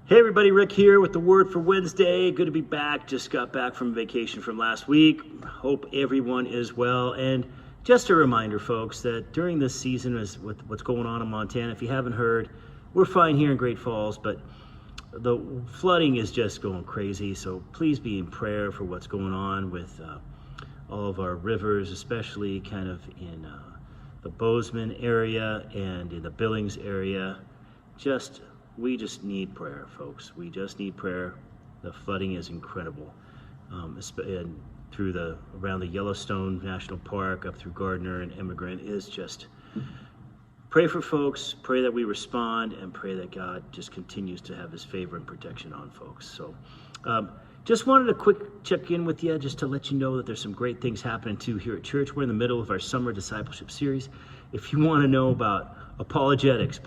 Hey everybody, Rick here with the word for Wednesday. Good to be back. Just got back from vacation from last week. Hope everyone is well. And just a reminder, folks, that during this season, as with what's going on in Montana, if you haven't heard, we're fine here in Great Falls, but the flooding is just going crazy. So please be in prayer for what's going on with all of our rivers, especially kind of in the Bozeman area and in the Billings area. We just need prayer, folks. We just need prayer. The flooding is incredible. And around the Yellowstone National Park, up through Gardner and Emigrant is just, pray for folks, pray that we respond, and pray that God just continues to have his favor and protection on folks. So just wanted a quick check in with you, just to let you know that there's some great things happening too here at church. We're in the middle of our summer discipleship series. If you want to know about apologetics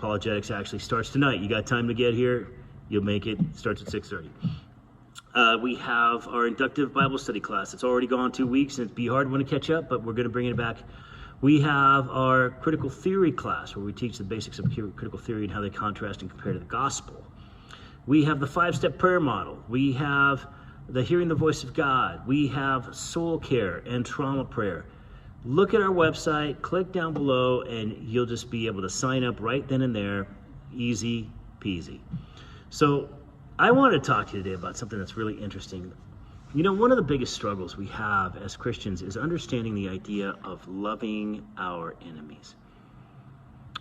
actually starts tonight. You got time to get here, you'll make it. It starts at 6:30. We have our inductive Bible study class. It's already gone 2 weeks, and it'd be hard when to catch up, but we're going to bring it back. We have our critical theory class, where we teach the basics of critical theory and how they contrast and compare to the gospel. We have the 5-step prayer model. We have the hearing the voice of God. We have soul care and trauma prayer. Look at our website, click down below, and you'll just be able to sign up right then and there. Easy peasy. So I want to talk to you today about something that's really interesting. You know, one of the biggest struggles we have as Christians is understanding the idea of loving our enemies.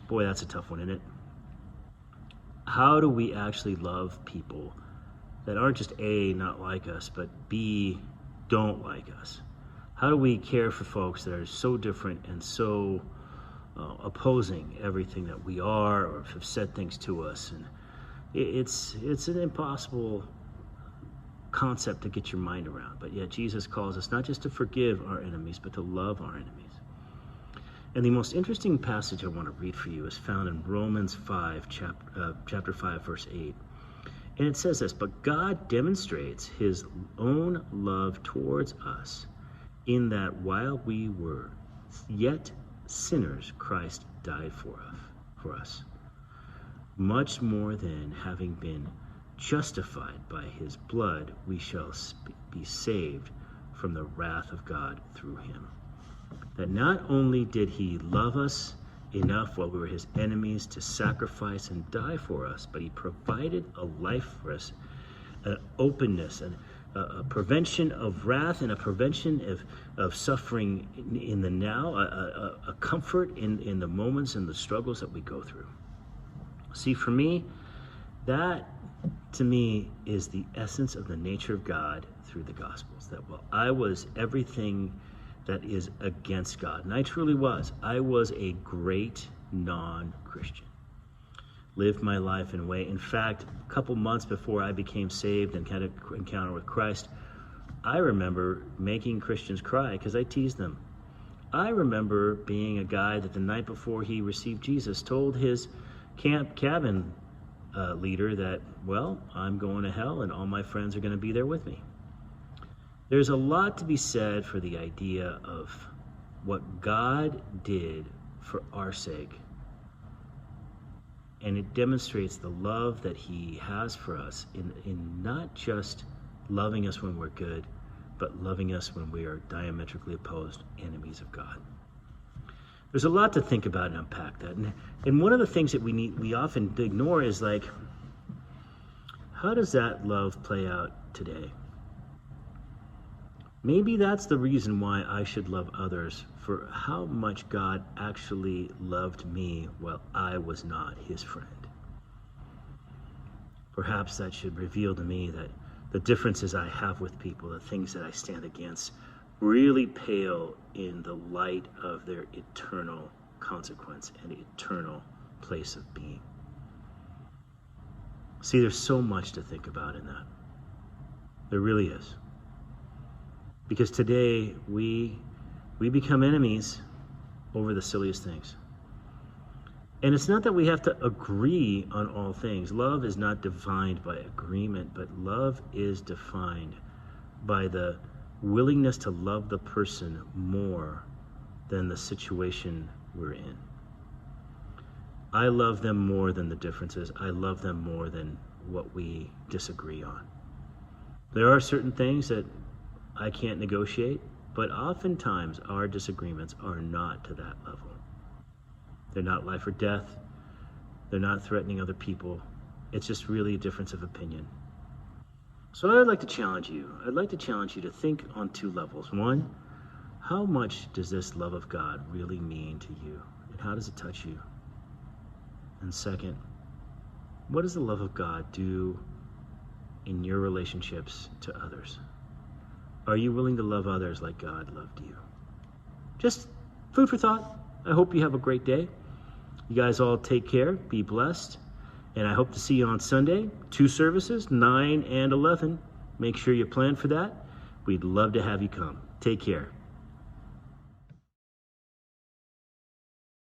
Boy, that's a tough one, isn't it? How do we actually love people that aren't just A, not like us, but B, don't like us? How do we care for folks that are so different and so opposing everything that we are, or have said things to us? And it's an impossible concept to get your mind around. But yet Jesus calls us not just to forgive our enemies, but to love our enemies. And the most interesting passage I want to read for you is found in Romans 5, chapter 5, verse 8. And it says this: "But God demonstrates his own love towards us, in that while we were yet sinners, Christ died for us. Much more than, having been justified by his blood, we shall be saved from the wrath of God through him. That not only did he love us enough while we were his enemies to sacrifice and die for us, but he provided a life for us, an openness, and a prevention of wrath, and a prevention of suffering in the now, a comfort in the moments and the struggles that we go through." See, for me, that to me is the essence of the nature of God through the Gospels. That while I was everything that is against God, and I truly was, I was a great non-Christian. Lived my life in a way. In fact, a couple months before I became saved and had an encounter with Christ, I remember making Christians cry because I teased them. I remember being a guy that the night before he received Jesus told his cabin leader that, well, I'm going to hell and all my friends are going to be there with me. There's a lot to be said for the idea of what God did for our sake. And it demonstrates the love that he has for us in not just loving us when we're good, but loving us when we are diametrically opposed enemies of God. There's a lot to think about and unpack that. And one of the things that we often ignore is, like, how does that love play out today? Maybe that's the reason why I should love others, for how much God actually loved me while I was not his friend. Perhaps that should reveal to me that the differences I have with people, the things that I stand against, really pale in the light of their eternal consequence and eternal place of being. See, there's so much to think about in that. There really is. Because today we become enemies over the silliest things. And it's not that we have to agree on all things. Love is not defined by agreement, but love is defined by the willingness to love the person more than the situation we're in. I love them more than the differences. I love them more than what we disagree on. There are certain things that I can't negotiate, but oftentimes our disagreements are not to that level. They're not life or death. They're not threatening other people. It's just really a difference of opinion. So I'd like to challenge you. I'd like to challenge you to think on two levels. One, how much does this love of God really mean to you? And how does it touch you? And second, what does the love of God do in your relationships to others? Are you willing to love others like God loved you? Just food for thought. I hope you have a great day. You guys all take care, be blessed, and I hope to see you on Sunday. 2 services, 9 and 11. Make sure you plan for that. We'd love to have you come. Take care.